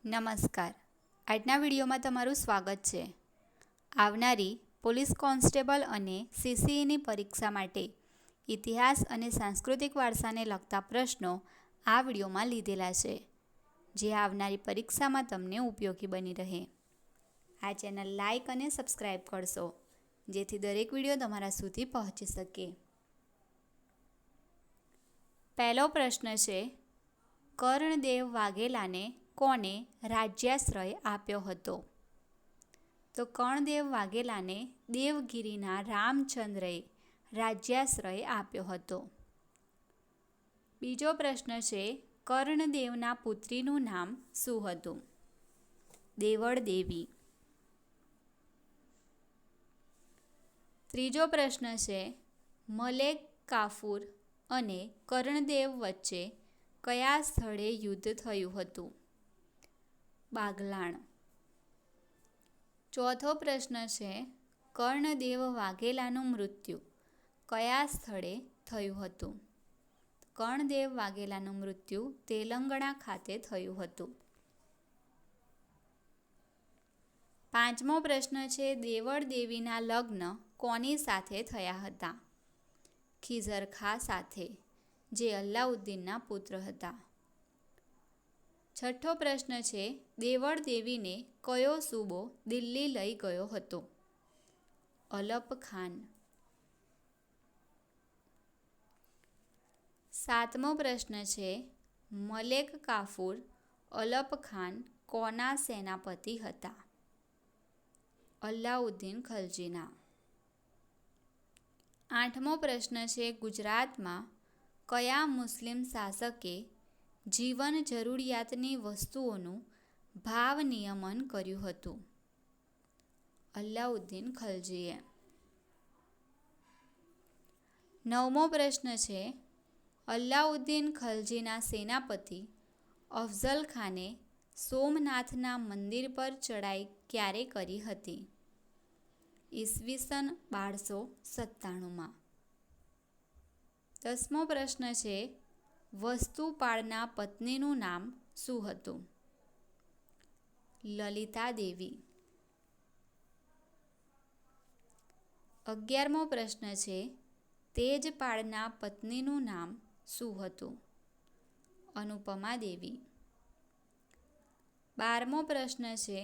નમસ્કાર. આજના વિડીયોમાં તમારું સ્વાગત છે. આવનારી પોલીસ કોન્સ્ટેબલ અને સીસીઈની પરીક્ષા માટે ઇતિહાસ અને સાંસ્કૃતિક વારસાને લગતા પ્રશ્નો આ વિડીયોમાં લીધેલા છે, જે આવનારી પરીક્ષામાં તમને ઉપયોગી બની રહે. આ ચેનલ લાઇક અને સબસ્ક્રાઈબ કરશો, જેથી દરેક વિડીયો તમારા સુધી પહોંચી શકે. પહેલો પ્રશ્ન છે, કર્ણદેવ વાઘેલાને કોને રાજ્યાશ્રય આપ્યો હતો? તો કર્ણદેવ વાઘેલાને દેવગિરીના રામચંદ્રએ રાજ્યાશ્રય આપ્યો હતો. બીજો પ્રશ્ન છે, કર્ણદેવના પુત્રીનું નામ શું હતું? દેવળ દેવી. ત્રીજો પ્રશ્ન છે, મલેક કાફુર અને કર્ણદેવ વચ્ચે કયા સ્થળે યુદ્ધ થયું હતું? બાગલાણ. ચોથો પ્રશ્ન છે, કર્ણદેવ વાઘેલાનું મૃત્યુ કયા સ્થળે થયું હતું? કર્ણદેવ વાઘેલાનું મૃત્યુ તેલંગણા ખાતે થયું હતું. પાંચમો પ્રશ્ન છે, દેવળ દેવીના લગ્ન કોની સાથે થયા હતા? ખિઝર ખા સાથે, જે અલાઉદ્દીનના પુત્ર હતા. છઠ્ઠો પ્રશ્ન છે, દેવળ દેવીને કયો સૂબો દિલ્હી લઈ ગયો હતો? અલપ ખાન. સાતમો પ્રશ્ન છે, મલેક કાફુર અલપ ખાન કોના સેનાપતિ હતા? અલાઉદ્દીન ખલજીના. આઠમો પ્રશ્ન છે, ગુજરાતમાં કયા મુસ્લિમ શાસકે જીવન જરૂરિયાતની વસ્તુઓનું ભાવ નિયમન કર્યું હતું? અલાઉદ્દીન ખલજીએ. નવમો પ્રશ્ન છે, અલાઉદ્દીન ખલજીના સેનાપતિ અફઝલ ખાને સોમનાથના મંદિર પર ચડાઈ ક્યારે કરી હતી? ઈસવીસન 1297. દસમો પ્રશ્ન છે, વસ્તુપાળના પત્નીનું નામ શું હતું? લલિતા દેવી. 11મો પ્રશ્ન છે, તેજપાળના પત્નીનું નામ શું હતું? અનુપમા દેવી. 12મો પ્રશ્ન છે,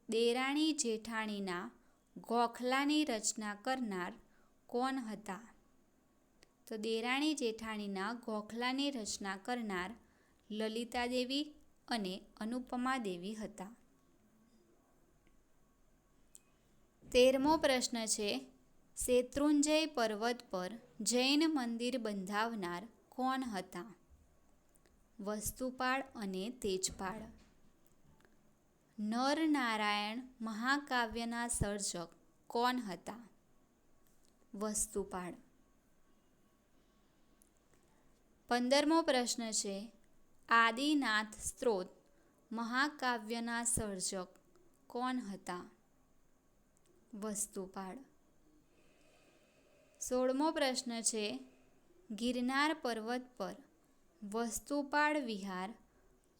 દેરાણી જેઠાણીના ગોખલાની રચના કરનાર કોણ હતા? તો દેરાણી જેઠાણીના ગોખલાની રચના કરનાર લલિતા દેવી અને અનુપમા દેવી હતા. 13મો પ્રશ્ન છે, શેત્રુંજય પર્વત પર જૈન મંદિર બંધાવનાર કોણ હતા? વસ્તુપાળ અને તેજપાળ. નરનારાયણ મહાકાવ્યના સર્જક કોણ હતા? વસ્તુપાળ. 15મો પ્રશ્ન છે, આદિનાથ સ્ત્રોત મહાકાવ્યના સર્જક કોણ હતા? વસ્તુપાળ. 16મો પ્રશ્ન છે, ગિરનાર પર્વત પર વસ્તુપાળ વિહાર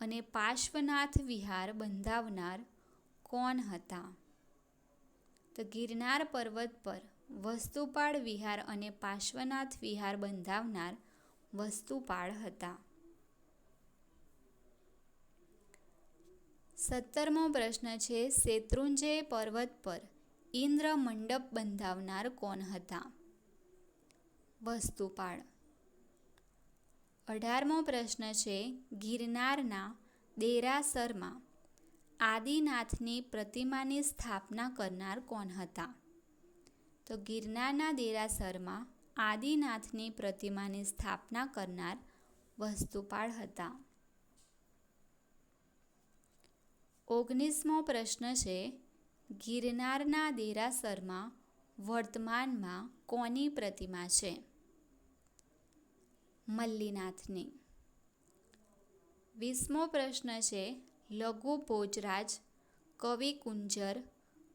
અને પાર્શ્વનાથ વિહાર બંધાવનાર કોણ હતા? તો ગિરનાર પર્વત પર વસ્તુપાળ વિહાર અને પાર્શ્વનાથ વિહાર બંધાવનાર વસ્તુપાળ હતા. 17મો પ્રશ્ન છે, શેત્રુંજય પર્વત પર ઇન્દ્ર મંડપ બંધાવનાર કોણ હતા? વસ્તુપાળ. 18મો પ્રશ્ન છે, ગિરનારના દેરાસરમાં આદિનાથની પ્રતિમાની સ્થાપના કરનાર કોણ હતા? તો ગિરનારના દેરાસરમાં આદિનાથની પ્રતિમાની સ્થાપના કરનાર વસ્તુપાળ હતા. 19મો પ્રશ્ન છે, ગિરનારના દેરાસરમાં વર્તમાનમાં કોની પ્રતિમા છે? મલ્લીનાથની. 20મો પ્રશ્ન છે, લઘુ ભોજરાજ, કવિ કુંજર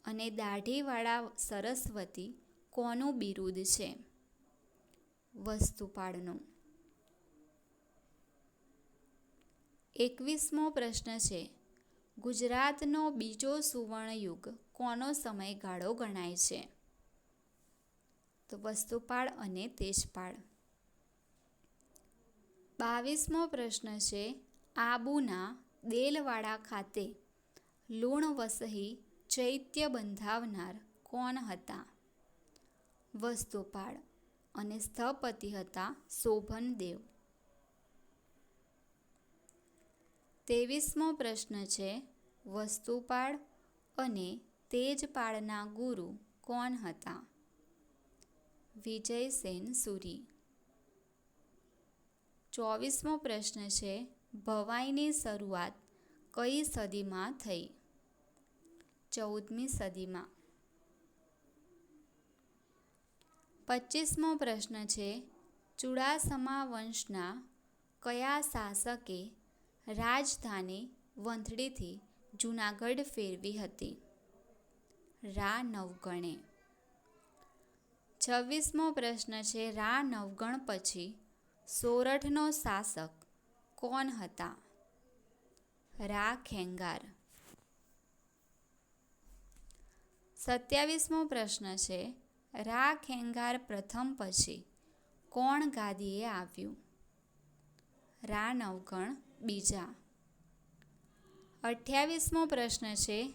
અને દાઢીવાળા સરસ્વતી કોનું બિરુદ છે? વસ્તુપાળનું. 21મો પ્રશ્ન છે, ગુજરાતનો બીજો સુવર્ણયુગ કોનો સમયગાળો ગણાય છે? તો વસ્તુપાળ અને તેજપાળ. 22મો પ્રશ્ન છે, આબુના દેલવાડા ખાતે લુણવસહી ચૈત્ય બંધાવનાર કોણ હતા? વસ્તુપાળ અને સ્થપતિ હતા શોભનદેવ. 23મો પ્રશ્ન છે, વસ્તુપાળ અને તેજપાળના ગુરુ કોણ હતા? વિજયસેન સુરી. 24મો પ્રશ્ન છે, ભવાઈની શરૂઆત કઈ સદીમાં થઈ? 14મી સદીમાં. 25મો પ્રશ્ન છે, ચુડાસમા વંશના કયા શાસકે રાજધાની વંથલીથી જૂનાગઢ ફેરવી હતી? રા નવગણે. 26મો પ્રશ્ન છે, રા નવગણ પછી સોરઠનો શાસક કોણ હતા? રા ખેંગાર. 27મો પ્રશ્ન છે, રા ખેંગાર પ્રથમ પછી કોણ ગાદીએ આવ્યું? રા નવગણ બીજા. 28મો પ્રશ્ન છે,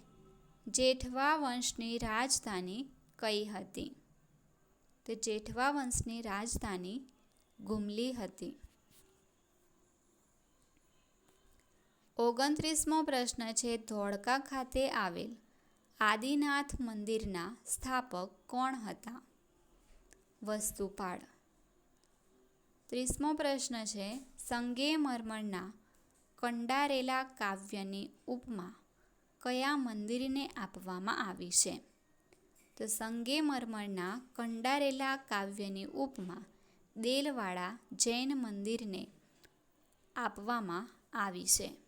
જેઠવા વંશની રાજધાની કઈ હતી? તો જેઠવા વંશની રાજધાની ગુમલી હતી. 29મો પ્રશ્ન છે, ધોળકા ખાતે આવેલ આદિનાથ મંદિરના સ્થાપક કોણ હતા? વસ્તુપાળ. 30મો પ્રશ્ન છે, સંગે મરમરના કંડારેલા કાવ્યની ઉપમા કયા મંદિરને આપવામાં આવી છે? તો સંગે મરમરના કંડારેલા કાવ્યની ઉપમા દેલવાડા જૈન મંદિરને આપવામાં આવી છે.